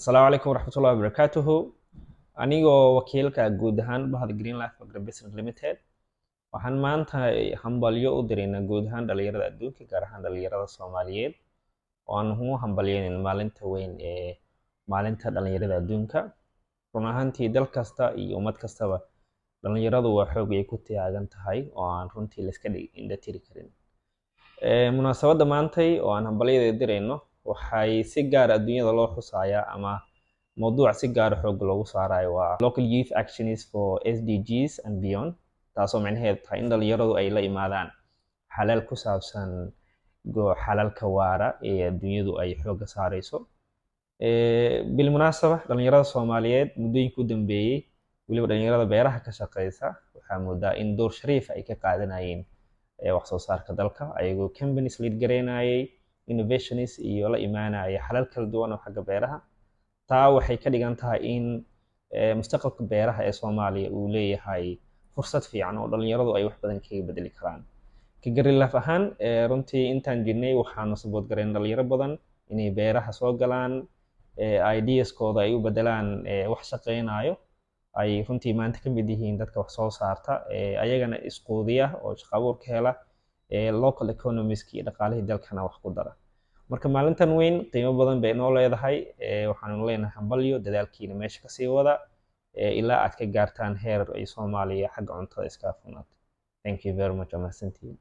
Asalaamu calaykum waraxmatullahi wabarakaatuhu. Anigoo wakiilka guud ahaan bahda Green Life Agribusiness Limited, waxaan maanta hambalyo u diraynaa guud ahaan dhalinyarada adduunka, gaar ahaan dhalinyarada Soomaaliyeed, oo aan ugu hambalyaynayn maalinta weyn ee maalinta dhalinyarada adduunka. Run ahaantii dal kasta iyo ummad kastaba dhalinyaradu waa xoog ay ku taagan tahay oo aan runtii la iska indha tiri karin. Munaasabadda maantay oo aan hambalyada dirayno waxay si gaar ah adduunyada loo xusayaa ama mowduuc si gaar ah xoog loogu saarayo waa Local Youth Actions for SDGs and Beyond, taasoo macnaheedu tahay in dhalinyaradu ay la imaadaan xalal ku saabsan xalalka waara ee adduunyadu ay xoogga saarayso. Bilmunaasaba dhalinyarada Soomaaliyeed muddooyinka u dambeeyey, weliba dhalinyarada beeraha ka shaqeysa, waxaa moodaa in door shariif ay ka qaadanayeen wax soo saarka dalka, ayagoo companies lead gareynayay innovations iyo la imaanaya xalal kala duwan oo xagga beeraha. Taa waxay ka dhigan tahay in mustaqbalka beeraha ee Soomaaliya uu leeyahay fursad fiican oo dhalinyaradu ay wax badan kaga bedeli karaan. Ka Green Life ahaan, runtii intaan jirnay waxaanu support gareyn dhalinyaro badan inay beeraha soo galaan, ideaskooda ay u bedelaan wax shaqeynayo, ay runtii maanta ka mid yihiin dadka wax soo saarta, ayagana isquudiya oo shaqo abuur ka hela, local economics iyo dhaqaalihii dalkana wax ku dara. Marka maalintan weyn qiimo badan bay noo leedahay, waxaanu leenahay hambalyo, dadaalkiina meesha kasii wada ilaa aad ka gaartaan heer ay Soomaaliya xagga cuntada iska funaato. Thank you very much, mahadsantihiin.